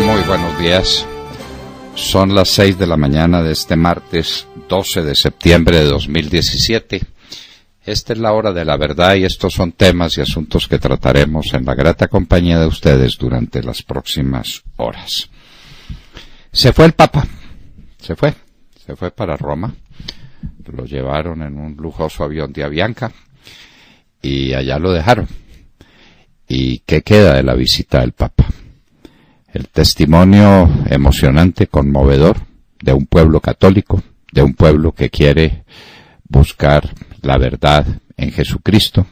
Muy buenos días. Son las 6 de la mañana de este martes 12 de septiembre de 2017. Esta es la hora de la verdad y estos son temas y asuntos que trataremos en la grata compañía de ustedes durante las próximas horas. Se fue el Papa. Se fue para Roma. Lo llevaron en un lujoso avión de Avianca y allá lo dejaron. ¿Y qué queda de la visita del Papa? El testimonio emocionante, conmovedor, de un pueblo católico, de un pueblo que quiere buscar la verdad en Jesucristo,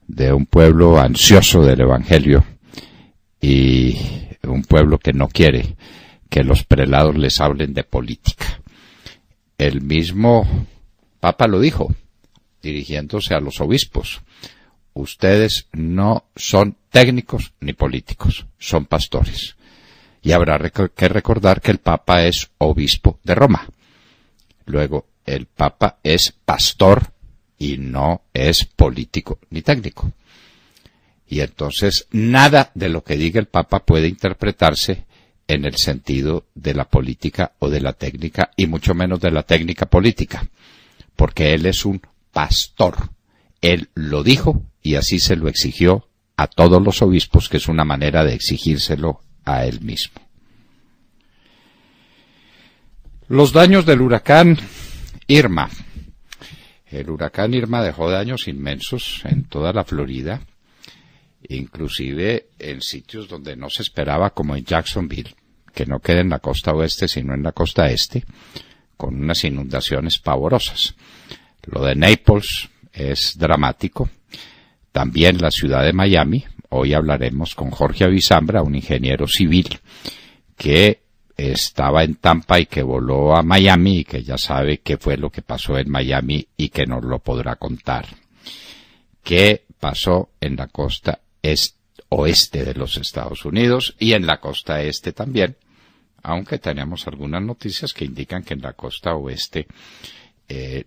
de un pueblo ansioso del Evangelio y un pueblo que no quiere que los prelados les hablen de política. El mismo Papa lo dijo, dirigiéndose a los obispos. Ustedes no son técnicos ni políticos, son pastores. Y habrá que recordar que el Papa es obispo de Roma. Luego, el Papa es pastor y no es político ni técnico. Y entonces, nada de lo que diga el Papa puede interpretarse en el sentido de la política o de la técnica, y mucho menos de la técnica política, porque él es un pastor. Él lo dijo y así se lo exigió a todos los obispos, que es una manera de exigírselo a él mismo. Los daños del huracán Irma. El huracán Irma dejó daños inmensos en toda la Florida, inclusive en sitios donde no se esperaba, como en Jacksonville, que no queda en la costa oeste sino en la costa este, con unas inundaciones pavorosas. Lo de Naples es dramático. También la ciudad de Miami. Hoy hablaremos con Jorge Avizambra, un ingeniero civil que estaba en Tampa y que voló a Miami y que ya sabe qué fue lo que pasó en Miami y que nos lo podrá contar. ¿Qué pasó en la costa oeste de los Estados Unidos y en la costa este también? Aunque tenemos algunas noticias que indican que en la costa oeste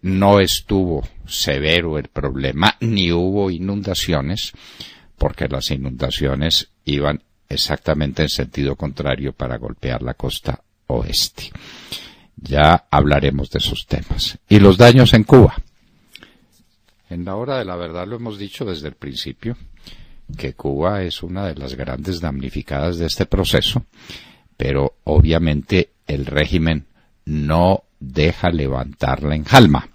no estuvo severo el problema, ni hubo inundaciones, porque las inundaciones iban exactamente en sentido contrario para golpear la costa oeste. Ya hablaremos de esos temas. Y los daños en Cuba. En la hora de la verdad lo hemos dicho desde el principio, que Cuba es una de las grandes damnificadas de este proceso, pero obviamente el régimen no deja levantar la enjalma,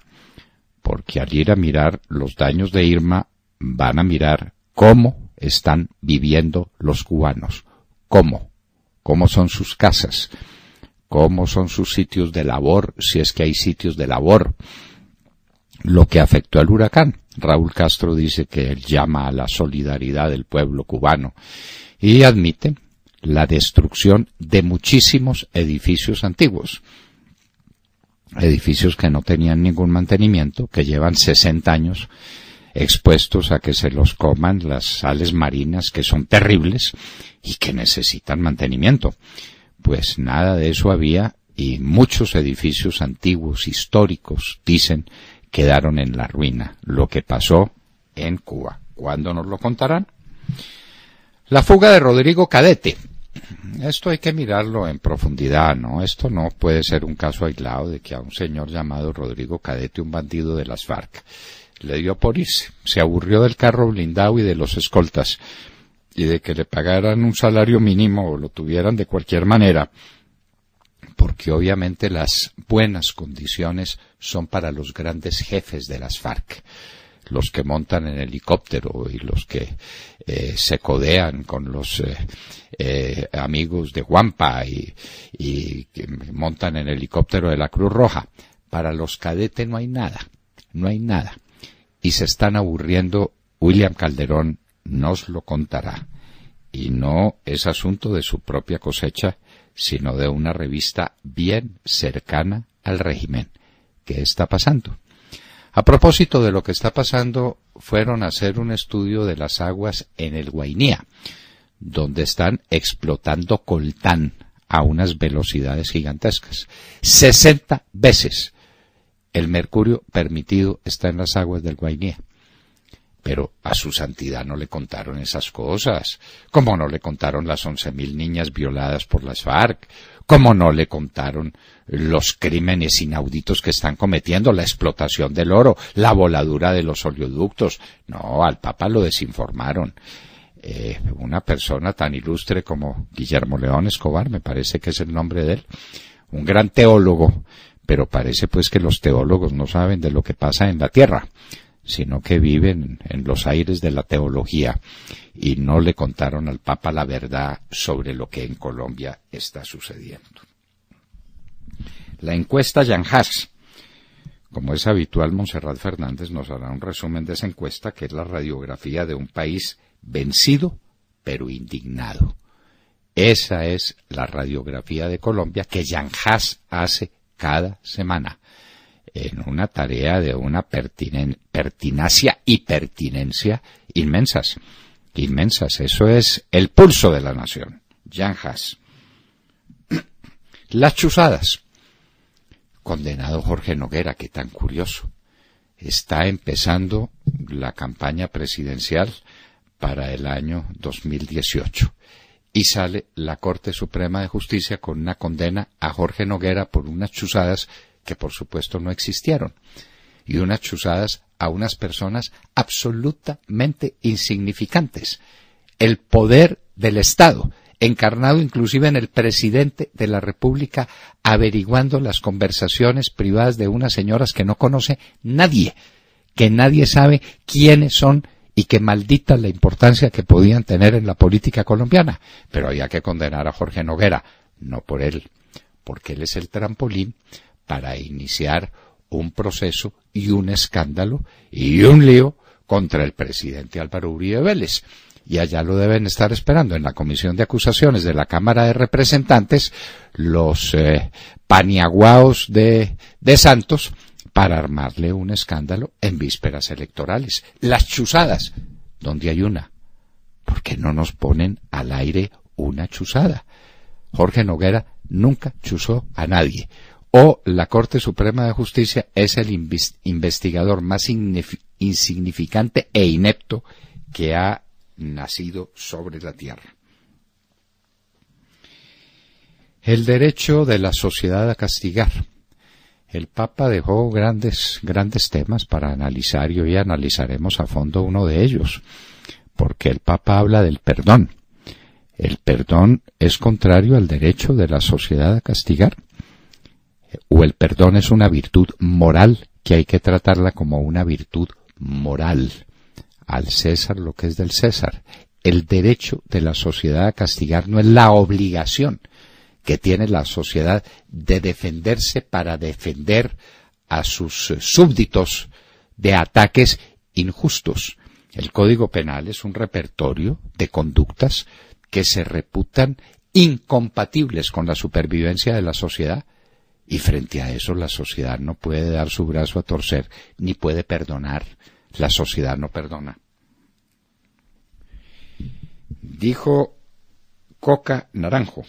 porque al ir a mirar los daños de Irma van a mirar cómo están viviendo los cubanos, cómo son sus casas, cómo son sus sitios de labor, si es que hay sitios de labor, lo que afectó al huracán. Raúl Castro dice que él llama a la solidaridad del pueblo cubano y admite la destrucción de muchísimos edificios antiguos. Edificios que no tenían ningún mantenimiento, que llevan 60 años expuestos a que se los coman las sales marinas, que son terribles y que necesitan mantenimiento. Pues nada de eso había, y muchos edificios antiguos, históricos, dicen, quedaron en la ruina. Lo que pasó en Cuba. ¿Cuándo nos lo contarán? La fuga de Rodrigo Cadete. Esto hay que mirarlo en profundidad, ¿no? Esto no puede ser un caso aislado de que a un señor llamado Rodrigo Cadete, un bandido de las FARC, le dio por irse. Se aburrió del carro blindado y de los escoltas, y de que le pagaran un salario mínimo o lo tuvieran de cualquier manera, porque obviamente las buenas condiciones son para los grandes jefes de las FARC, los que montan en helicóptero y los que se codean con los amigos de Juanpa y que montan en helicóptero de la Cruz Roja. Para los Cadete no hay nada. Y se están aburriendo. William Calderón nos lo contará. Y no es asunto de su propia cosecha, sino de una revista bien cercana al régimen. ¿Qué está pasando? A propósito de lo que está pasando, fueron a hacer un estudio de las aguas en el Guainía, donde están explotando coltán a unas velocidades gigantescas. 60 veces el mercurio permitido está en las aguas del Guainía. Pero a su santidad no le contaron esas cosas, como no le contaron las 11.000 niñas violadas por las FARC, como no le contaron los crímenes inauditos que están cometiendo, la explotación del oro, la voladura de los oleoductos. No, al Papa lo desinformaron. Una persona tan ilustre como Guillermo León Escobar, me parece que es el nombre de él, un gran teólogo, pero parece pues que los teólogos no saben de lo que pasa en la tierra, sino que viven en los aires de la teología y no le contaron al Papa la verdad sobre lo que en Colombia está sucediendo. La encuesta Yanjas. Como es habitual, Montserrat Fernández nos hará un resumen de esa encuesta, que es la radiografía de un país vencido pero indignado. Esa es la radiografía de Colombia que Yanjas hace cada semana, en una tarea de una pertinacia y pertinencia inmensas. Eso es el pulso de la nación. Yanjas. Las chuzadas. Condenado Jorge Noguera, que tan curioso. Está empezando la campaña presidencial para el año 2018. Y sale la Corte Suprema de Justicia con una condena a Jorge Noguera por unas chuzadas que por supuesto no existieron, y unas chuzadas a unas personas absolutamente insignificantes. El poder del Estado, encarnado inclusive en el presidente de la República, averiguando las conversaciones privadas de unas señoras que no conoce nadie, que nadie sabe quiénes son y que maldita la importancia que podían tener en la política colombiana. Pero había que condenar a Jorge Noguera, no por él, porque él es el trampolín para iniciar un proceso y un escándalo y un lío contra el presidente Álvaro Uribe Vélez. Y allá lo deben estar esperando en la Comisión de Acusaciones de la Cámara de Representantes los paniaguaos de Santos para armarle un escándalo en vísperas electorales. Las chuzadas, donde hay una. ¿Por qué no nos ponen al aire una chuzada? Jorge Noguera nunca chuzó a nadie. O la Corte Suprema de Justicia es el investigador más insignificante e inepto que ha nacido sobre la tierra. El derecho de la sociedad a castigar. El Papa dejó grandes temas para analizar y hoy analizaremos a fondo uno de ellos, porque el Papa habla del perdón. ¿El perdón es contrario al derecho de la sociedad a castigar? ¿O el perdón es una virtud moral que hay que tratarla como una virtud moral? Al César lo que es del César. El derecho de la sociedad a castigar no es la obligación que tiene la sociedad de defenderse para defender a sus súbditos de ataques injustos. El Código Penal es un repertorio de conductas que se reputan incompatibles con la supervivencia de la sociedad. Y frente a eso la sociedad no puede dar su brazo a torcer, ni puede perdonar. La sociedad no perdona. Dijo Coca Naranjo,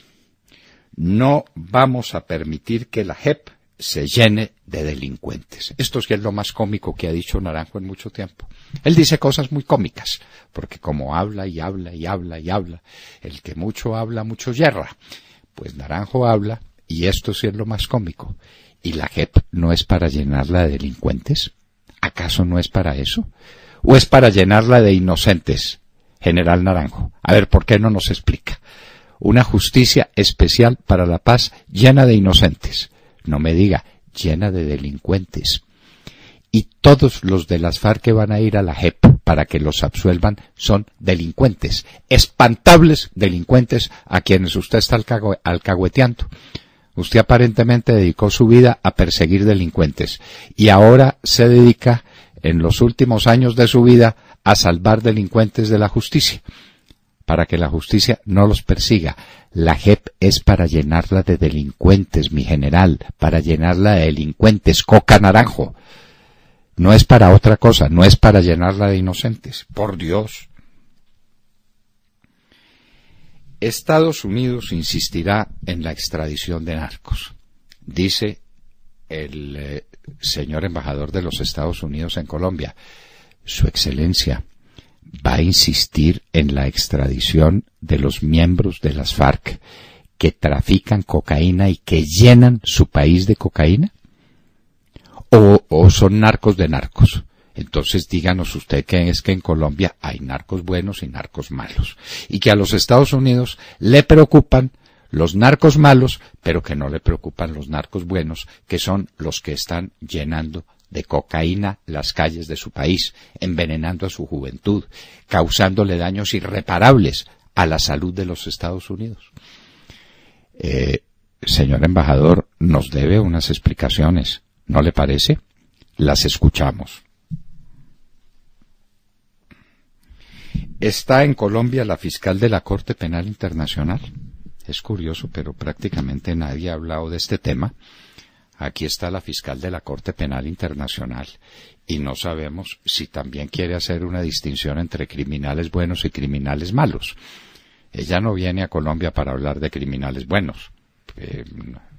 no vamos a permitir que la JEP se llene de delincuentes. Esto sí es lo más cómico que ha dicho Naranjo en mucho tiempo. Él dice cosas muy cómicas, porque como habla y habla y habla y habla, el que mucho habla, mucho yerra. Pues Naranjo habla, y esto sí es lo más cómico. ¿Y la JEP no es para llenarla de delincuentes? ¿Acaso no es para eso? ¿O es para llenarla de inocentes, General Naranjo? A ver, ¿por qué no nos explica? Una justicia especial para la paz llena de inocentes. No me diga, llena de delincuentes. Y todos los de las FARC que van a ir a la JEP para que los absuelvan son delincuentes, espantables delincuentes a quienes usted está alcahueteando. Usted aparentemente dedicó su vida a perseguir delincuentes y ahora se dedica en los últimos años de su vida a salvar delincuentes de la justicia, para que la justicia no los persiga. La JEP es para llenarla de delincuentes, mi general, para llenarla de delincuentes, Coca Naranjo. No es para otra cosa, no es para llenarla de inocentes, por Dios. Estados Unidos insistirá en la extradición de narcos, dice el señor embajador de los Estados Unidos en Colombia. Su Excelencia, va a insistir en la extradición de los miembros de las FARC que trafican cocaína y que llenan su país de cocaína? ¿O son narcos de narcos? Entonces díganos usted que es que en Colombia hay narcos buenos y narcos malos, y que a los Estados Unidos le preocupan los narcos malos, pero que no le preocupan los narcos buenos, que son los que están llenando de cocaína las calles de su país, envenenando a su juventud, causándole daños irreparables a la salud de los Estados Unidos. Señor embajador, nos debe unas explicaciones, ¿no le parece? Las escuchamos. Está en Colombia la fiscal de la Corte Penal Internacional. Es curioso, pero prácticamente nadie ha hablado de este tema. Aquí está la fiscal de la Corte Penal Internacional y no sabemos si también quiere hacer una distinción entre criminales buenos y criminales malos. Ella no viene a Colombia para hablar de criminales buenos.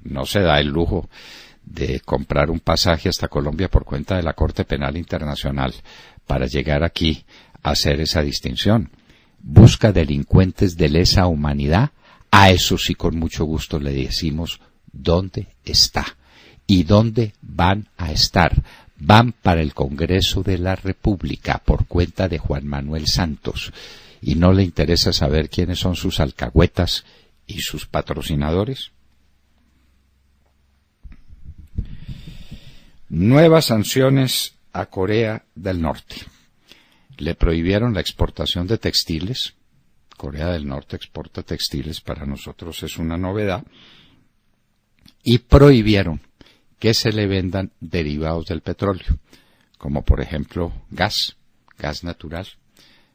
No se da el lujo de comprar un pasaje hasta Colombia por cuenta de la Corte Penal Internacional para llegar aquí a hacer esa distinción. Busca delincuentes de lesa humanidad. A eso sí, con mucho gusto le decimos dónde está y dónde van a estar. Van para el Congreso de la República por cuenta de Juan Manuel Santos y no le interesa saber quiénes son sus alcahuetas y sus patrocinadores. Nuevas sanciones a Corea del Norte. Le prohibieron la exportación de textiles. Corea del Norte exporta textiles, para nosotros es una novedad. Y prohibieron que se le vendan derivados del petróleo, como por ejemplo gas natural.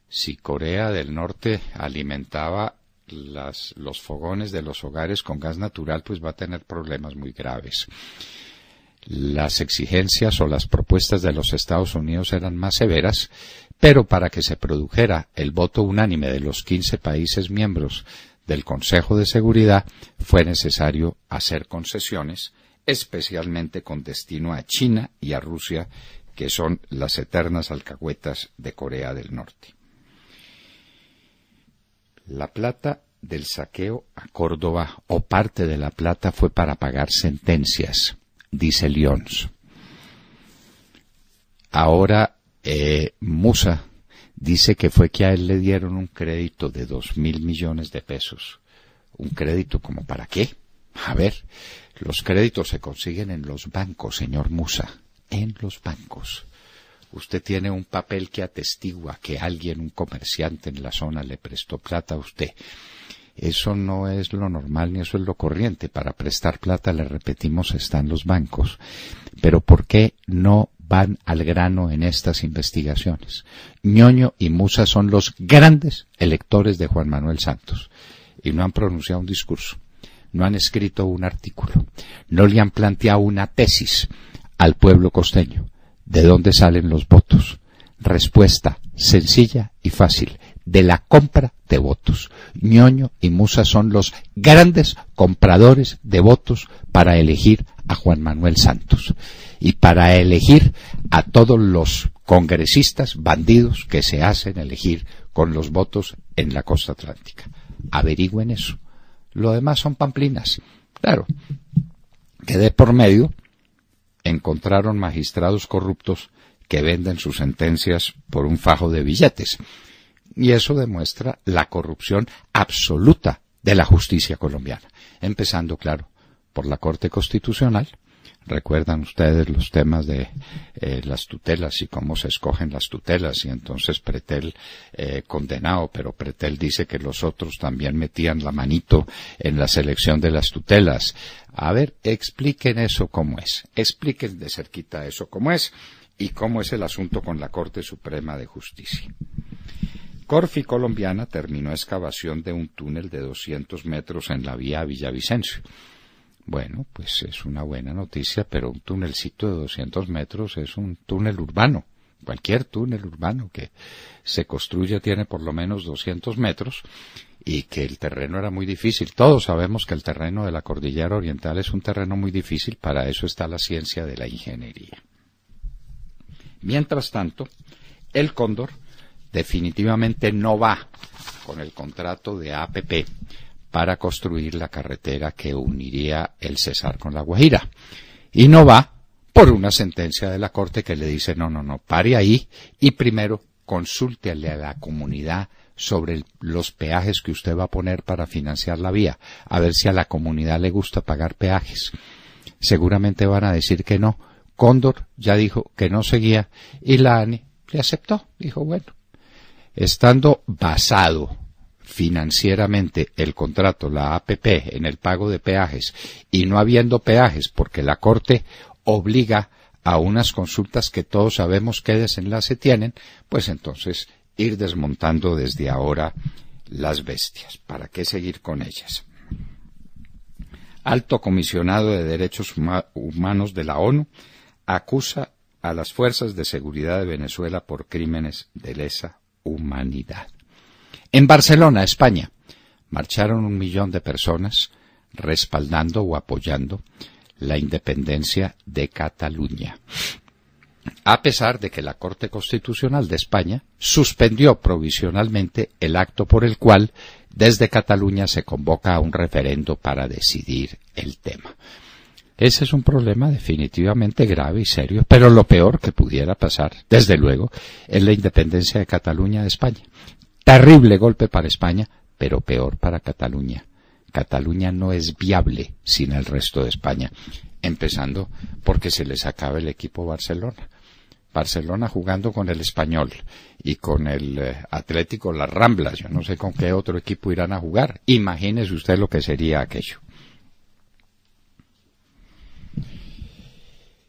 Si Corea del Norte alimentaba los fogones de los hogares con gas natural, pues va a tener problemas muy graves. Las exigencias o las propuestas de los Estados Unidos eran más severas, pero para que se produjera el voto unánime de los 15 países miembros del Consejo de Seguridad, fue necesario hacer concesiones, especialmente con destino a China y a Rusia, que son las eternas alcahuetas de Corea del Norte. La plata del saqueo a Córdoba, o parte de la plata, fue para pagar sentencias, dice Lyons. Ahora Musa dice que fue que a él le dieron un crédito de 2.000 millones de pesos. ¿Un crédito como para qué? A ver, los créditos se consiguen en los bancos, señor Musa, en los bancos. Usted tiene un papel que atestigua que alguien, un comerciante en la zona, le prestó plata a usted. Eso no es lo normal ni eso es lo corriente. Para prestar plata, le repetimos, están los bancos. Pero ¿por qué no van al grano en estas investigaciones? Ñoño y Musa son los grandes electores de Juan Manuel Santos y no han pronunciado un discurso, no han escrito un artículo, no le han planteado una tesis al pueblo costeño. ¿De dónde salen los votos? Respuesta sencilla y fácil: de la compra de votos. Ñoño y Musa son los grandes compradores de votos para elegir a Juan Manuel Santos y para elegir a todos los congresistas bandidos que se hacen elegir con los votos en la costa atlántica. Averigüen eso. Lo demás son pamplinas. Claro, que de por medio encontraron magistrados corruptos que venden sus sentencias por un fajo de billetes. Y eso demuestra la corrupción absoluta de la justicia colombiana, empezando, claro, por la Corte Constitucional. Recuerdan ustedes los temas de las tutelas y cómo se escogen las tutelas, y entonces Pretel condenado, pero Pretel dice que los otros también metían la manito en la selección de las tutelas. A ver, expliquen eso cómo es, expliquen de cerquita eso cómo es y cómo es el asunto con la Corte Suprema de Justicia. Corfi colombiana terminó excavación de un túnel de 200 metros en la vía Villavicencio. Bueno, pues es una buena noticia, pero un túnelcito de 200 metros es un túnel urbano. Cualquier túnel urbano que se construya tiene por lo menos 200 metros y que el terreno era muy difícil. Todos sabemos que el terreno de la Cordillera Oriental es un terreno muy difícil, para eso está la ciencia de la ingeniería. Mientras tanto, el Cóndor definitivamente no va con el contrato de APP para construir la carretera que uniría el Cesar con La Guajira. Y no va por una sentencia de la Corte que le dice no, pare ahí y primero consúltele a la comunidad sobre los peajes que usted va a poner para financiar la vía, a ver si a la comunidad le gusta pagar peajes. Seguramente van a decir que no. Cóndor ya dijo que no seguía y la ANE le aceptó. Dijo, bueno, estando basado financieramente el contrato, la APP, en el pago de peajes y no habiendo peajes porque la Corte obliga a unas consultas que todos sabemos qué desenlace tienen, pues entonces ir desmontando desde ahora las bestias. ¿Para qué seguir con ellas? Alto Comisionado de Derechos Humanos de la ONU acusa a las fuerzas de seguridad de Venezuela por crímenes de lesa humanidad. En Barcelona, España, marcharon 1 millón de personas respaldando o apoyando la independencia de Cataluña, a pesar de que la Corte Constitucional de España suspendió provisionalmente el acto por el cual desde Cataluña se convoca a un referendo para decidir el tema. Ese es un problema definitivamente grave y serio, pero lo peor que pudiera pasar, desde luego, es la independencia de Cataluña de España. Terrible golpe para España, pero peor para Cataluña. Cataluña no es viable sin el resto de España, empezando porque se les acaba el equipo Barcelona. Barcelona jugando con el Español y con el Atlético Las Ramblas, yo no sé con qué otro equipo irán a jugar. Imagínese usted lo que sería aquello.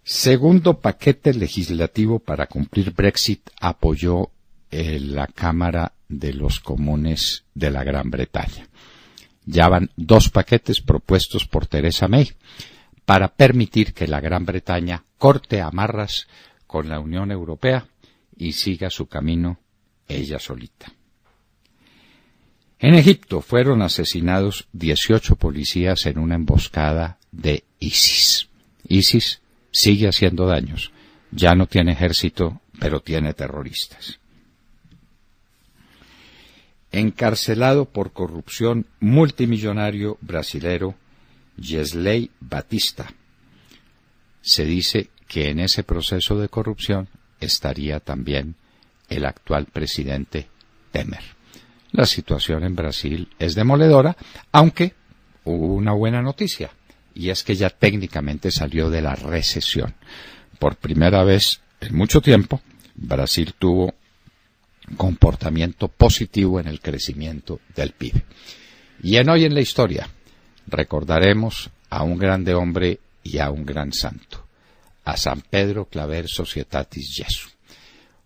Segundo paquete legislativo para cumplir Brexit apoyó la Cámara de los Comunes de la Gran Bretaña. Ya van 2 paquetes propuestos por Theresa May para permitir que la Gran Bretaña corte amarras con la Unión Europea y siga su camino ella solita. En Egipto fueron asesinados 18 policías en una emboscada de ISIS. ISIS sigue haciendo daños. Ya no tiene ejército, pero tiene terroristas. Encarcelado por corrupción multimillonario brasilero Yesley Batista. Se dice que en ese proceso de corrupción estaría también el actual presidente Temer. La situación en Brasil es demoledora, aunque hubo una buena noticia, y es que ya técnicamente salió de la recesión. Por primera vez en mucho tiempo, Brasil tuvo comportamiento positivo en el crecimiento del PIB. Y en Hoy en la Historia recordaremos a un grande hombre y a un gran santo, a San Pedro Claver Societatis Jesu,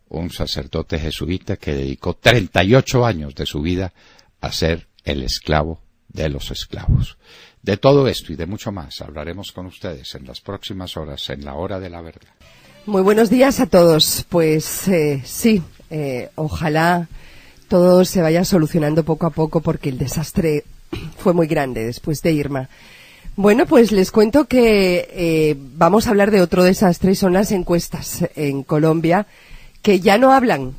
un sacerdote jesuita que dedicó 38 años de su vida a ser el esclavo de los esclavos. De todo esto y de mucho más hablaremos con ustedes en las próximas horas, en la Hora de la Verdad. Muy buenos días a todos. Pues sí, ojalá todo se vaya solucionando poco a poco porque el desastre fue muy grande después de Irma. Bueno, pues les cuento que vamos a hablar de otro desastre y son las encuestas en Colombia, que ya no hablan,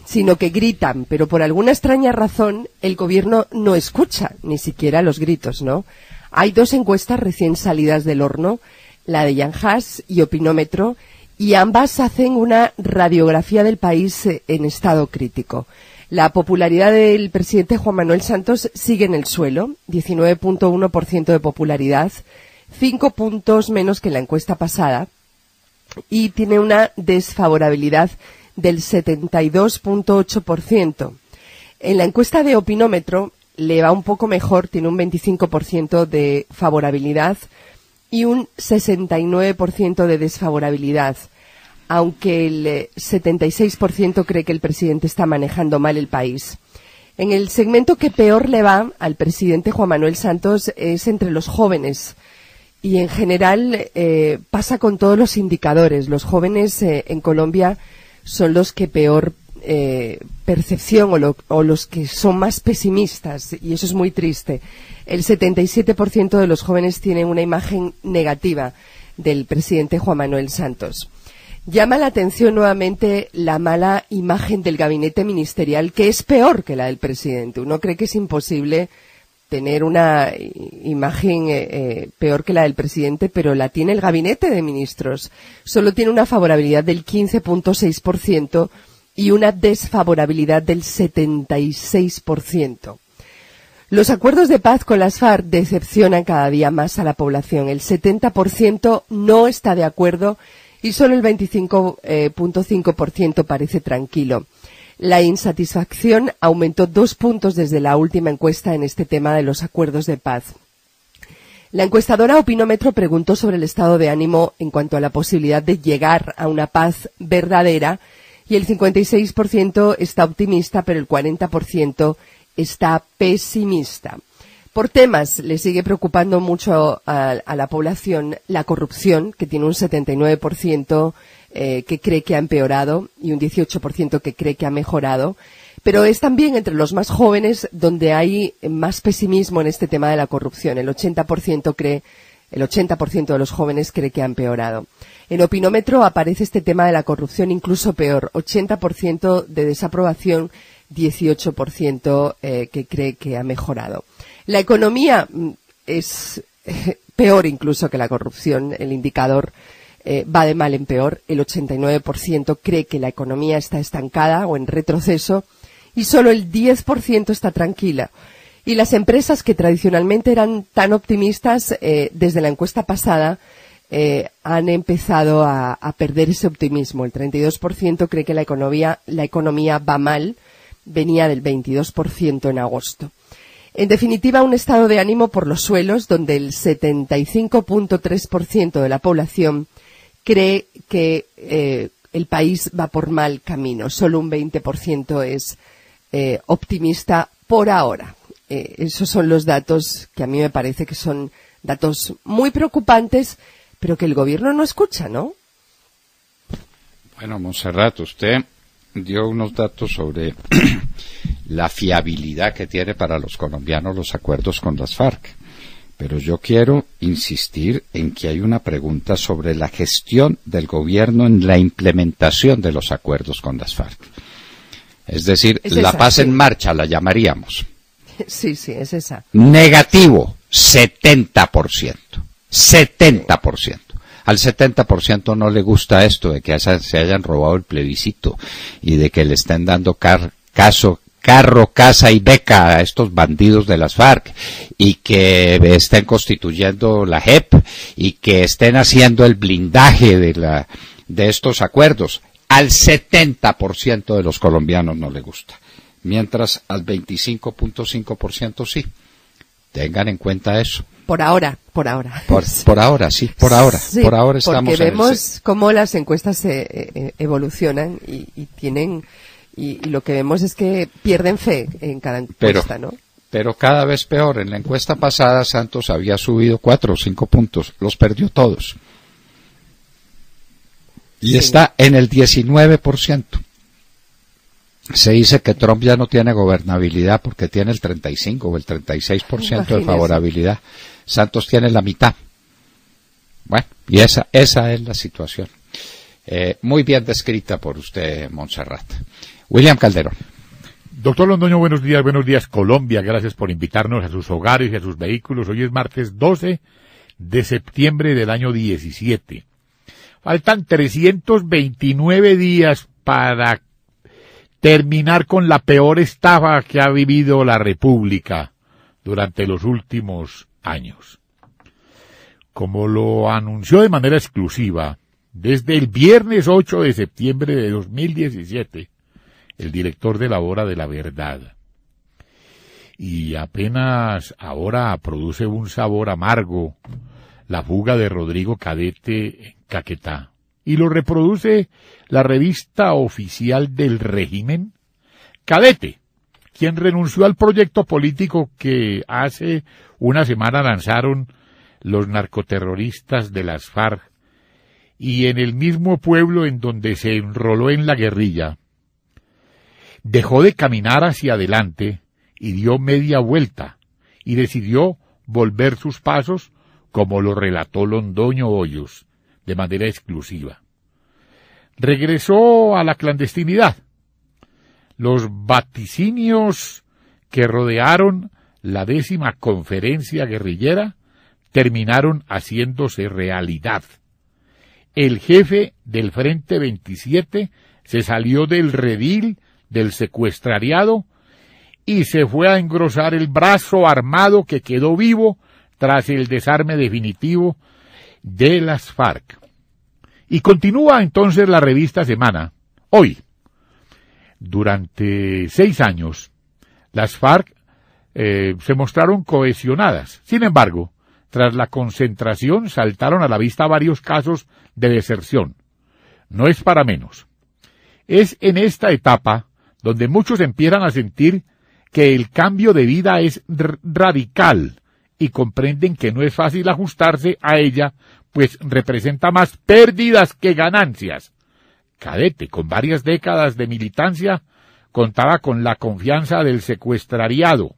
sino que gritan, pero por alguna extraña razón el gobierno no escucha ni siquiera los gritos, ¿no? Hay 2 encuestas recién salidas del horno, la de Jan Haas y Opinómetro, y ambas hacen una radiografía del país en estado crítico. La popularidad del presidente Juan Manuel Santos sigue en el suelo, 19.1% de popularidad, 5 puntos menos que en la encuesta pasada, y tiene una desfavorabilidad del 72.8%. En la encuesta de Opinómetro le va un poco mejor, tiene un 25% de favorabilidad y un 69% de desfavorabilidad, aunque el 76% cree que el presidente está manejando mal el país. En el segmento que peor le va al presidente Juan Manuel Santos es entre los jóvenes. Y en general pasa con todos los indicadores. Los jóvenes en Colombia son los que peor percepción o los que son más pesimistas, y eso es muy triste. El 77% de los jóvenes tienen una imagen negativa del presidente Juan Manuel Santos. Llama la atención nuevamente la mala imagen del gabinete ministerial, que es peor que la del presidente. Uno cree que es imposible tener una imagen peor que la del presidente, pero la tiene el gabinete de ministros. Solo tiene una favorabilidad del 15.6% y una desfavorabilidad del 76%. Los acuerdos de paz con las FARC decepcionan cada día más a la población. El 70% no está de acuerdo y solo el 25.5% parece tranquilo. La insatisfacción aumentó 2 puntos desde la última encuesta en este tema de los acuerdos de paz. La encuestadora Opinómetro preguntó sobre el estado de ánimo en cuanto a la posibilidad de llegar a una paz verdadera y el 56% está optimista, pero el 40% está pesimista. Por temas, le sigue preocupando mucho a la población la corrupción, que tiene un 79% que cree que ha empeorado y un 18% que cree que ha mejorado. Pero es también entre los más jóvenes donde hay más pesimismo en este tema de la corrupción. El 80% de los jóvenes cree que ha empeorado. En Opinómetro aparece este tema de la corrupción incluso peor. 80% de desaprobación, 18% que cree que ha mejorado. La economía es peor incluso que la corrupción. El indicador va de mal en peor. El 89% cree que la economía está estancada o en retroceso y solo el 10% está tranquila. Y las empresas que tradicionalmente eran tan optimistas, desde la encuesta pasada, han empezado a perder ese optimismo. El 32% cree que la economía va mal, venía del 22% en agosto. En definitiva, un estado de ánimo por los suelos, donde el 75.3% de la población cree que el país va por mal camino. Solo un 20% es optimista por ahora. Esos son los datos que a mí me parece que son datos muy preocupantes, pero que el gobierno no escucha, ¿no? Bueno, Montserrat, usted dio unos datos sobre la fiabilidad que tiene para los colombianos los acuerdos con las FARC. Pero yo quiero insistir en que hay una pregunta sobre la gestión del gobierno en la implementación de los acuerdos con las FARC. Es decir, la paz en marcha la llamaríamos. Sí, es esa. Negativo, 70%. 70%. Al 70% no le gusta esto de que se hayan robado el plebiscito y de que le estén dando carro, casa y beca a estos bandidos de las FARC y que estén constituyendo la JEP y que estén haciendo el blindaje de estos acuerdos. Al 70% de los colombianos no le gusta, mientras al 25.5% sí. Tengan en cuenta eso. Por ahora. Por ahora, sí, por ahora. Sí, por ahora estamos porque vemos cómo las encuestas evolucionan y lo que vemos es que pierden fe en cada encuesta, ¿no? Pero cada vez peor. En la encuesta pasada Santos había subido 4 o 5 puntos, los perdió todos. Y está en el 19%. Se dice que Trump ya no tiene gobernabilidad porque tiene el 35 o el 36% de favorabilidad. Santos tiene la mitad. Bueno, y esa es la situación. Muy bien descrita por usted, Montserrat. William Calderón. Doctor Londoño, buenos días Colombia. Gracias por invitarnos a sus hogares y a sus vehículos. Hoy es martes 12 de septiembre del año 17. Faltan 329 días para terminar con la peor estafa que ha vivido la República durante los últimos años. Como lo anunció de manera exclusiva, desde el viernes 8 de septiembre de 2017, el director de la Hora de la Verdad, y apenas ahora produce un sabor amargo la fuga de Rodrigo Cadete en Caquetá, y lo reproduce la revista oficial del régimen, Cadete, quien renunció al proyecto político que hace una semana lanzaron los narcoterroristas de las FARC, y en el mismo pueblo en donde se enroló en la guerrilla, dejó de caminar hacia adelante y dio media vuelta, y decidió volver sus pasos, como lo relató Londoño Hoyos, de manera exclusiva. regresó a la clandestinidad. Los vaticinios que rodearon la 10ª conferencia guerrillera terminaron haciéndose realidad. El jefe del Frente 27 se salió del redil del secuestrariado y se fue a engrosar el brazo armado que quedó vivo tras el desarme definitivo de las FARC. Y continúa entonces la revista Semana. Hoy, durante 6 años, las FARC se mostraron cohesionadas. Sin embargo, tras la concentración saltaron a la vista varios casos de deserción. No es para menos. Es en esta etapa donde muchos empiezan a sentir que el cambio de vida es radical y comprenden que no es fácil ajustarse a ella, pues representa más pérdidas que ganancias. Cadete, con varias décadas de militancia, contaba con la confianza del secuestrariado.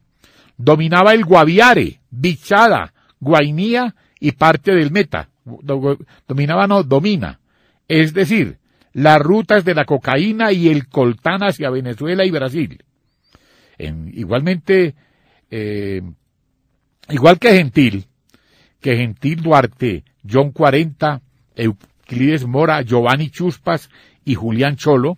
Dominaba el Guaviare, Bichada, Guainía y parte del Meta. Domina. Es decir, las rutas de la cocaína y el coltán hacia Venezuela y Brasil. Igualmente, igual que Gentil Duarte, John 40, Euclides Mora, Giovanni Chuspas y Julián Cholo,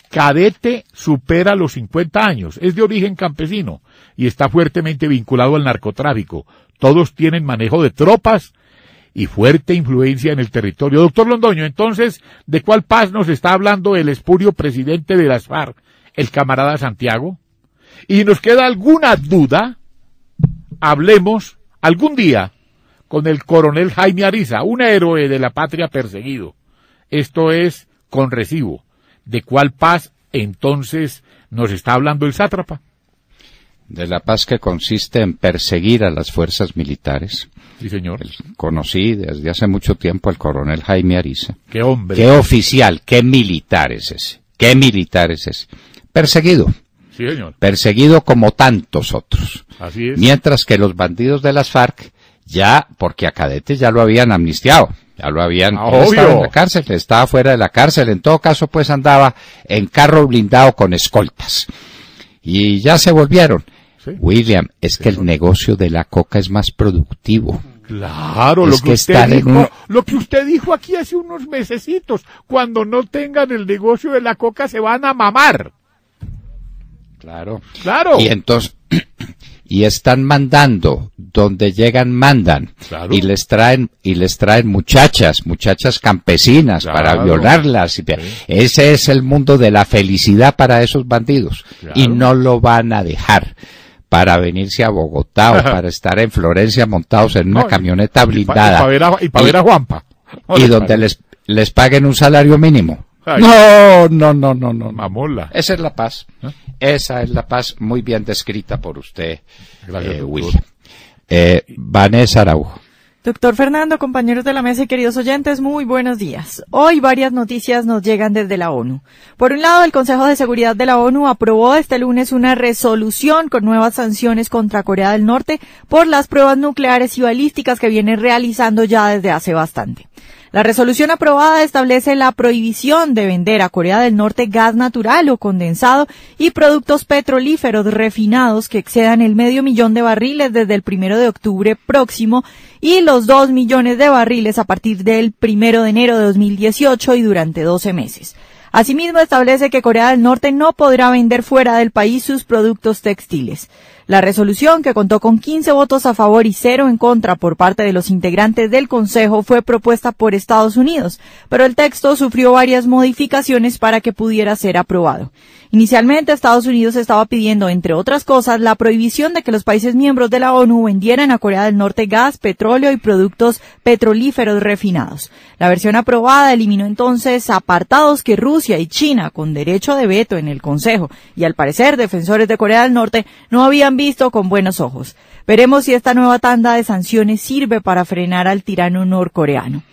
Cadete supera los 50 años, es de origen campesino y está fuertemente vinculado al narcotráfico. Todos tienen manejo de tropas y fuerte influencia en el territorio. Doctor Londoño, entonces, ¿de cuál paz nos está hablando el espurio presidente de las FARC, el camarada Santiago? Y si nos queda alguna duda, hablemos algún día con el coronel Jaime Ariza, un héroe de la patria perseguido. Esto es con recibo. ¿De cuál paz entonces nos está hablando el sátrapa? De la paz que consiste en perseguir a las fuerzas militares. Sí, señor. Conocí desde hace mucho tiempo al coronel Jaime Ariza. ¡Qué hombre! ¡Qué oficial! ¡Qué militar es ese! ¡Qué militar es ese! Perseguido. Sí, señor. Perseguido como tantos otros. Así es. Mientras que los bandidos de las FARC, ya, porque a Cadete ya lo habían amnistiado. Ya lo habían, estaba en la cárcel, estaba fuera de la cárcel, en todo caso pues andaba en carro blindado con escoltas. Y ya se volvieron. ¿Sí? William, es que el negocio de la coca es más productivo. Claro, lo que usted dijo aquí hace unos mesecitos, cuando no tengan el negocio de la coca se van a mamar. Claro. Claro. Y entonces, y están mandando, donde llegan mandan, claro. y les traen muchachas campesinas, claro, para violarlas. Sí. Ese es el mundo de la felicidad para esos bandidos, claro. Y no lo van a dejar para venirse a Bogotá o para estar en Florencia montados en una camioneta blindada. Y para ver a Juanpa. Y donde les paguen un salario mínimo. Ay. No. Mamola. Esa es la paz. Esa es la paz muy bien descrita por usted, William. Vanessa Araujo. Doctor Fernando, compañeros de la mesa y queridos oyentes, muy buenos días. Hoy varias noticias nos llegan desde la ONU. Por un lado, el Consejo de Seguridad de la ONU aprobó este lunes una resolución con nuevas sanciones contra Corea del Norte por las pruebas nucleares y balísticas que viene realizando ya desde hace bastante. La resolución aprobada establece la prohibición de vender a Corea del Norte gas natural o condensado y productos petrolíferos refinados que excedan el 500,000 de barriles desde el 1 de octubre próximo y los 2 millones de barriles a partir del 1 de enero de 2018 y durante 12 meses. Asimismo, establece que Corea del Norte no podrá vender fuera del país sus productos textiles. La resolución, que contó con 15 votos a favor y 0 en contra por parte de los integrantes del Consejo, fue propuesta por Estados Unidos, pero el texto sufrió varias modificaciones para que pudiera ser aprobado. Inicialmente, Estados Unidos estaba pidiendo, entre otras cosas, la prohibición de que los países miembros de la ONU vendieran a Corea del Norte gas, petróleo y productos petrolíferos refinados. La versión aprobada eliminó entonces apartados que Rusia y China, con derecho de veto en el Consejo, y al parecer defensores de Corea del Norte, no habían visto con buenos ojos. Veremos si esta nueva tanda de sanciones sirve para frenar al tirano norcoreano.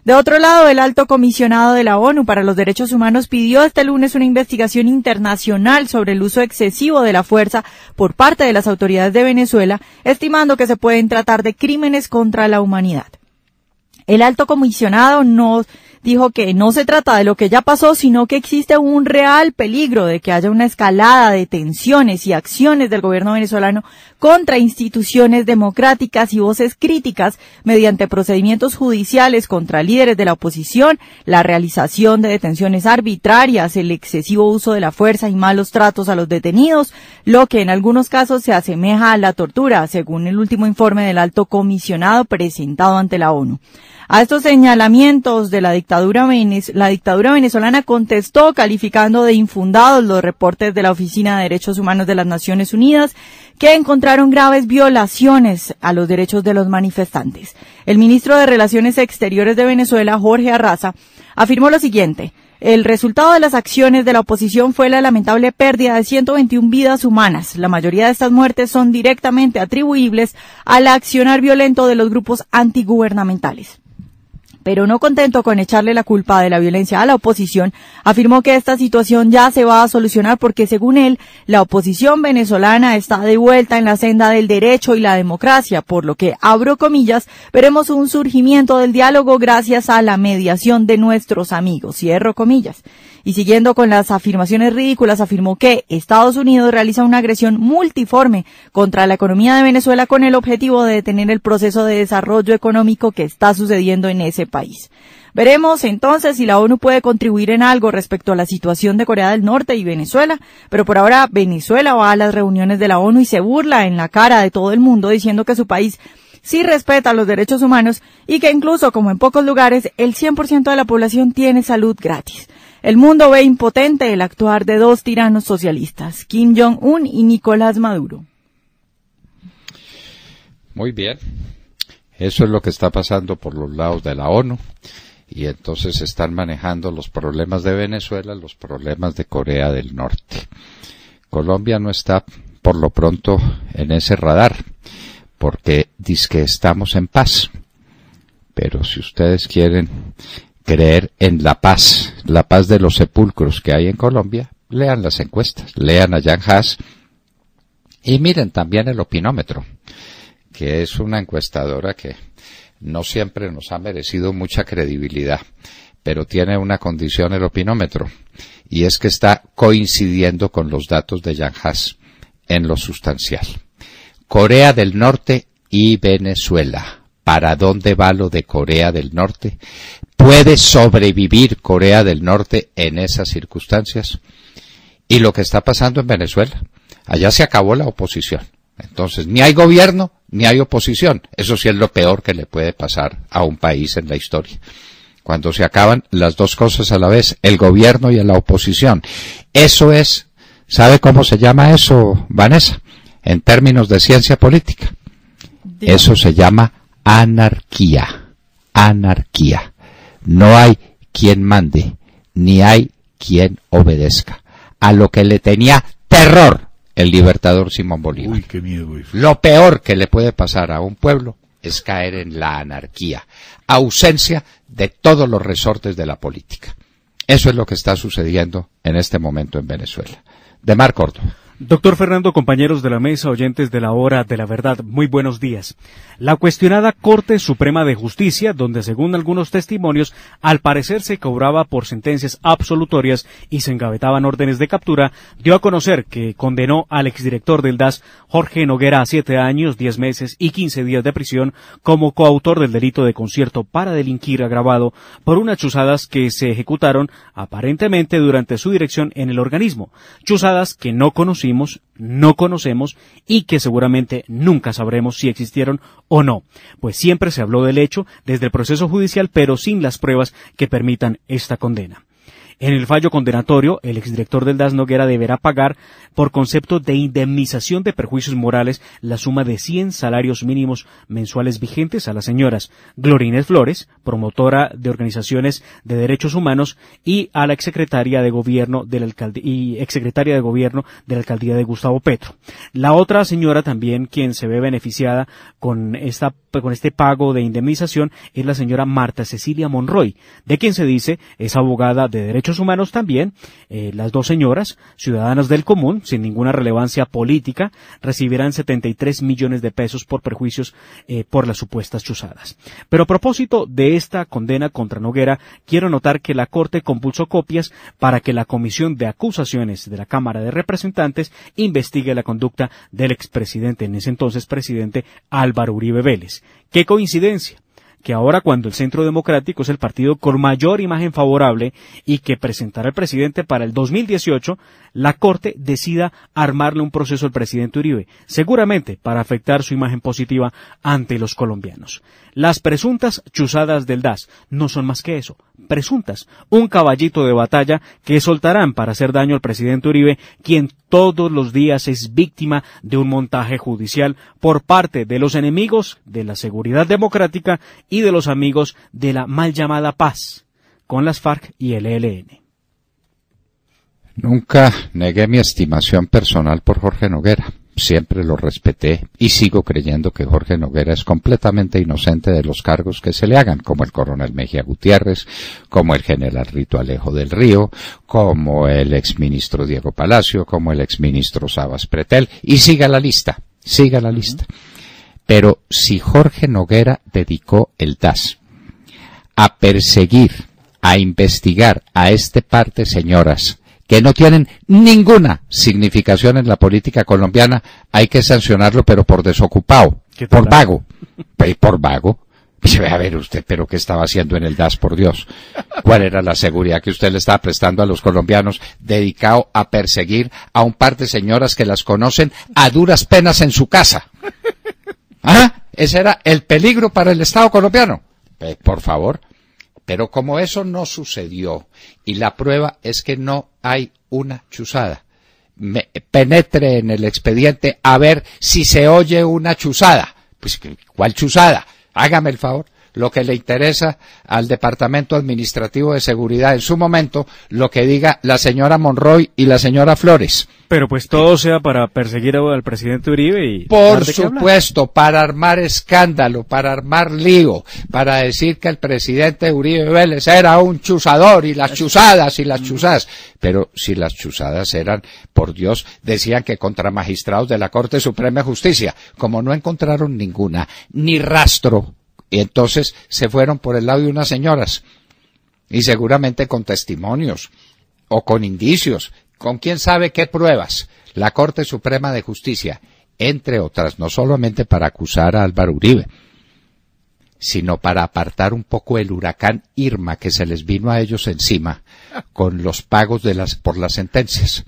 De otro lado, el alto comisionado de la ONU para los Derechos Humanos pidió este lunes una investigación internacional sobre el uso excesivo de la fuerza por parte de las autoridades de Venezuela, estimando que se pueden tratar de crímenes contra la humanidad. El alto comisionado no dijo que no se trata de lo que ya pasó, sino que existe un real peligro de que haya una escalada de tensiones y acciones del gobierno venezolano contra instituciones democráticas y voces críticas mediante procedimientos judiciales contra líderes de la oposición, la realización de detenciones arbitrarias, el excesivo uso de la fuerza y malos tratos a los detenidos, lo que en algunos casos se asemeja a la tortura, según el último informe del alto comisionado presentado ante la ONU. A estos señalamientos de la dictadura venezolana contestó calificando de infundados los reportes de la Oficina de Derechos Humanos de las Naciones Unidas, que encontraron graves violaciones a los derechos de los manifestantes. El ministro de Relaciones Exteriores de Venezuela, Jorge Arraza, afirmó lo siguiente: el resultado de las acciones de la oposición fue la lamentable pérdida de 121 vidas humanas. La mayoría de estas muertes son directamente atribuibles al accionar violento de los grupos antigubernamentales. Pero no contento con echarle la culpa de la violencia a la oposición, afirmó que esta situación ya se va a solucionar porque, según él, la oposición venezolana está de vuelta en la senda del derecho y la democracia, por lo que, abro comillas, veremos un surgimiento del diálogo gracias a la mediación de nuestros amigos, cierro comillas. Y siguiendo con las afirmaciones ridículas, afirmó que Estados Unidos realiza una agresión multiforme contra la economía de Venezuela con el objetivo de detener el proceso de desarrollo económico que está sucediendo en ese país. Veremos entonces si la ONU puede contribuir en algo respecto a la situación de Corea del Norte y Venezuela, pero por ahora Venezuela va a las reuniones de la ONU y se burla en la cara de todo el mundo diciendo que su país sí respeta los derechos humanos y que incluso, como en pocos lugares, el 100% de la población tiene salud gratis. El mundo ve impotente el actuar de dos tiranos socialistas, Kim Jong-un y Nicolás Maduro. Muy bien. Eso es lo que está pasando por los lados de la ONU. Y entonces están manejando los problemas de Venezuela, los problemas de Corea del Norte. Colombia no está, por lo pronto, en ese radar, porque dizque estamos en paz. Pero si ustedes quieren creer en la paz de los sepulcros que hay en Colombia, lean las encuestas, lean a Jan Haas y miren también el Opinómetro, que es una encuestadora que no siempre nos ha merecido mucha credibilidad, pero tiene una condición el Opinómetro, y es que está coincidiendo con los datos de Jan Haas en lo sustancial. Corea del Norte y Venezuela. ¿Para dónde va lo de Corea del Norte? ¿Puede sobrevivir Corea del Norte en esas circunstancias? Y lo que está pasando en Venezuela, allá se acabó la oposición. Entonces, ni hay gobierno, ni hay oposición. Eso sí es lo peor que le puede pasar a un país en la historia. Cuando se acaban las dos cosas a la vez, el gobierno y la oposición. Eso es, ¿sabe cómo se llama eso, Vanessa? En términos de ciencia política. Eso se llama anarquía. Anarquía. No hay quien mande, ni hay quien obedezca. A lo que le tenía terror el libertador Simón Bolívar. Uy, qué miedo eso. Lo peor que le puede pasar a un pueblo es caer en la anarquía. Ausencia de todos los resortes de la política. Eso es lo que está sucediendo en este momento en Venezuela. De Mar Córdoba. Doctor Fernando, compañeros de la mesa, oyentes de la Hora de la Verdad, muy buenos días. La cuestionada Corte Suprema de Justicia, donde según algunos testimonios, al parecer se cobraba por sentencias absolutorias y se engavetaban órdenes de captura, dio a conocer que condenó al exdirector del DAS, Jorge Noguera, a 7 años, 10 meses y 15 días de prisión como coautor del delito de concierto para delinquir agravado por unas chuzadas que se ejecutaron aparentemente durante su dirección en el organismo. Chuzadas que no conocemos y que seguramente nunca sabremos si existieron o no, pues siempre se habló del hecho desde el proceso judicial, pero sin las pruebas que permitan esta condena. En el fallo condenatorio, el exdirector del DAS Noguera deberá pagar, por concepto de indemnización de perjuicios morales, la suma de 100 salarios mínimos mensuales vigentes a las señoras Gloria Inés Flores, promotora de organizaciones de derechos humanos, y a la exsecretaria de gobierno de la alcaldía de Gustavo Petro. La otra señora también, quien se ve beneficiada con este pago de indemnización, es la señora Marta Cecilia Monroy, de quien se dice es abogada de derechos derechos humanos también, las dos señoras, ciudadanas del común, sin ninguna relevancia política, recibirán 73 millones de pesos por perjuicios por las supuestas chuzadas. Pero a propósito de esta condena contra Noguera, quiero notar que la Corte compulsó copias para que la Comisión de Acusaciones de la Cámara de Representantes investigue la conducta del expresidente, en ese entonces presidente Álvaro Uribe Vélez. ¡Qué coincidencia! Que ahora, cuando el Centro Democrático es el partido con mayor imagen favorable y que presentará el presidente para el 2018, la Corte decida armarle un proceso al presidente Uribe, seguramente para afectar su imagen positiva ante los colombianos. Las presuntas chuzadas del DAS no son más que eso, presuntas, un caballito de batalla que soltarán para hacer daño al presidente Uribe, quien todos los días es víctima de un montaje judicial por parte de los enemigos de la seguridad democrática y de los amigos de la mal llamada paz con las FARC y el ELN. Nunca negué mi estimación personal por Jorge Noguera. Siempre lo respeté y sigo creyendo que Jorge Noguera es completamente inocente de los cargos que se le hagan, como el coronel Mejía Gutiérrez, como el general Rito Alejo del Río, como el exministro Diego Palacio, como el exministro Sabas Pretel, y siga la lista. Pero si Jorge Noguera dedicó el DAS a perseguir, a investigar a este par de señoras que no tienen ninguna significación en la política colombiana, hay que sancionarlo, pero por desocupado, por vago. Por vago. A ver usted, pero ¿qué estaba haciendo en el DAS, por Dios? ¿Cuál era la seguridad que usted le estaba prestando a los colombianos, dedicado a perseguir a un par de señoras que las conocen a duras penas en su casa? ¿Ah? ¿Ese era el peligro para el Estado colombiano? Por favor. Pero como eso no sucedió, y la prueba es que no hay una chuzada, penetre en el expediente a ver si se oye una chuzada. Pues, ¿cuál chuzada? Hágame el favor. Lo que le interesa al Departamento Administrativo de Seguridad en su momento, lo que diga la señora Monroy y la señora Flores. Pero pues todo sea para perseguir al presidente Uribe y... Por supuesto, para armar escándalo, para armar lío, para decir que el presidente Uribe Vélez era un chuzador y las chuzadas. Pero si las chuzadas eran, por Dios, decían que contra magistrados de la Corte Suprema de Justicia, como no encontraron ninguna, ni rastro, y entonces se fueron por el lado de unas señoras, y seguramente con testimonios, o con indicios, con quién sabe qué pruebas, la Corte Suprema de Justicia, entre otras, no solamente para acusar a Álvaro Uribe, sino para apartar un poco el huracán Irma que se les vino a ellos encima, con los pagos por las sentencias.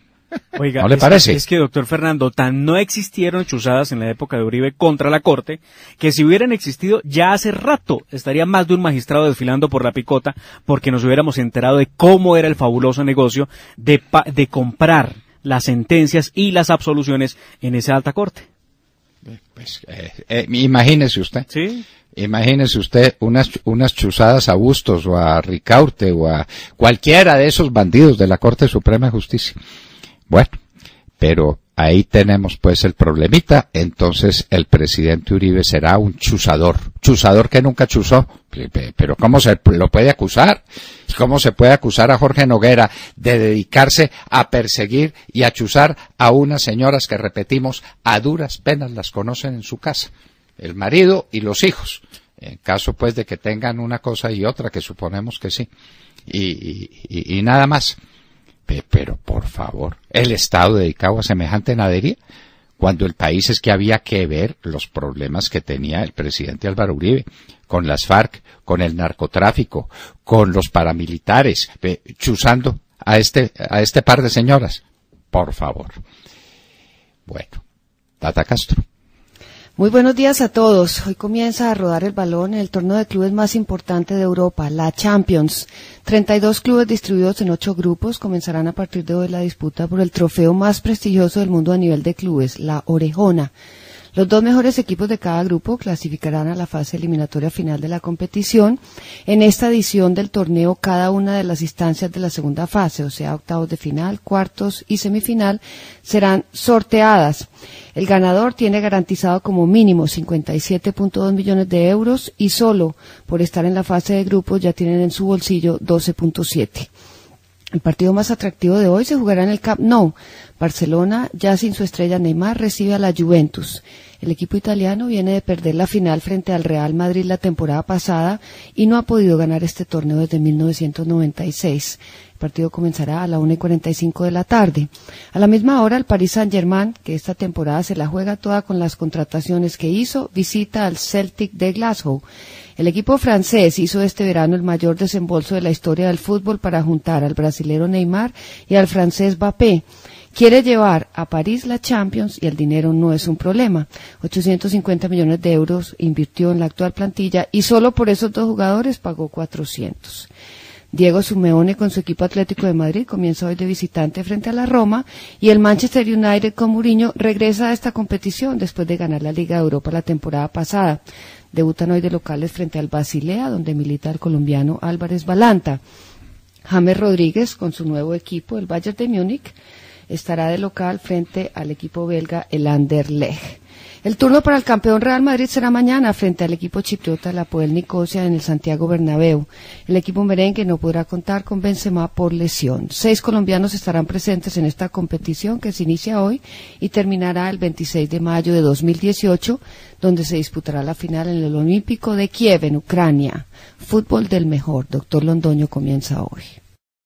Oiga, ¿no le parece? Es que, doctor Fernando, tan no existieron chuzadas en la época de Uribe contra la Corte, que si hubieran existido ya hace rato estaría más de un magistrado desfilando por la picota, porque nos hubiéramos enterado de cómo era el fabuloso negocio de comprar las sentencias y las absoluciones en esa alta corte. Pues, imagínese usted. ¿Sí? Imagínese usted unas chuzadas a Bustos o a Ricaurte o a cualquiera de esos bandidos de la Corte Suprema de Justicia. Bueno, pero ahí tenemos pues el problemita. Entonces el presidente Uribe será un chuzador que nunca chuzó. Pero ¿cómo se lo puede acusar? ¿Cómo se puede acusar a Jorge Noguera de dedicarse a perseguir y a chuzar a unas señoras que, repetimos, a duras penas las conocen en su casa? El marido y los hijos, en caso pues de que tengan una cosa y otra, que suponemos que sí, y nada más. Pero por favor, ¿el Estado dedicado a semejante nadería? Cuando el país es que había que ver los problemas que tenía el presidente Álvaro Uribe, con las FARC, con el narcotráfico, con los paramilitares, chuzando a este par de señoras. Por favor. Bueno, Tata Castro. Muy buenos días a todos. Hoy comienza a rodar el balón en el torneo de clubes más importante de Europa, la Champions. 32 clubes distribuidos en 8 grupos comenzarán a partir de hoy la disputa por el trofeo más prestigioso del mundo a nivel de clubes, la Orejona. Los 2 mejores equipos de cada grupo clasificarán a la fase eliminatoria final de la competición. En esta edición del torneo, cada una de las instancias de la segunda fase, o sea, octavos de final, cuartos y semifinal, serán sorteadas. El ganador tiene garantizado como mínimo 57.2 millones de euros y solo por estar en la fase de grupos ya tienen en su bolsillo 12.7. El partido más atractivo de hoy se jugará en el Camp Nou. Barcelona, ya sin su estrella Neymar, recibe a la Juventus. El equipo italiano viene de perder la final frente al Real Madrid la temporada pasada y no ha podido ganar este torneo desde 1996. El partido comenzará a la 1:45 de la tarde. A la misma hora, el Paris Saint-Germain, que esta temporada se la juega toda con las contrataciones que hizo, visita al Celtic de Glasgow. El equipo francés hizo este verano el mayor desembolso de la historia del fútbol para juntar al brasilero Neymar y al francés Mbappé. Quiere llevar a París la Champions y el dinero no es un problema. 850 millones de euros invirtió en la actual plantilla y solo por esos dos jugadores pagó 400. Diego Simeone con su equipo Atlético de Madrid comienza hoy de visitante frente a la Roma y el Manchester United con Mourinho regresa a esta competición después de ganar la Liga de Europa la temporada pasada. Debutan hoy de locales frente al Basilea, donde milita el colombiano Álvarez Balanta. James Rodríguez con su nuevo equipo, el Bayern de Múnich, estará de local frente al equipo belga, el Anderlecht. El turno para el campeón Real Madrid será mañana frente al equipo chipriota, el Apoel Nicosia, en el Santiago Bernabéu. El equipo merengue no podrá contar con Benzema por lesión. 6 colombianos estarán presentes en esta competición que se inicia hoy y terminará el 26 de mayo de 2018, donde se disputará la final en el Olímpico de Kiev, en Ucrania. Fútbol del mejor. Doctor Londoño comienza hoy.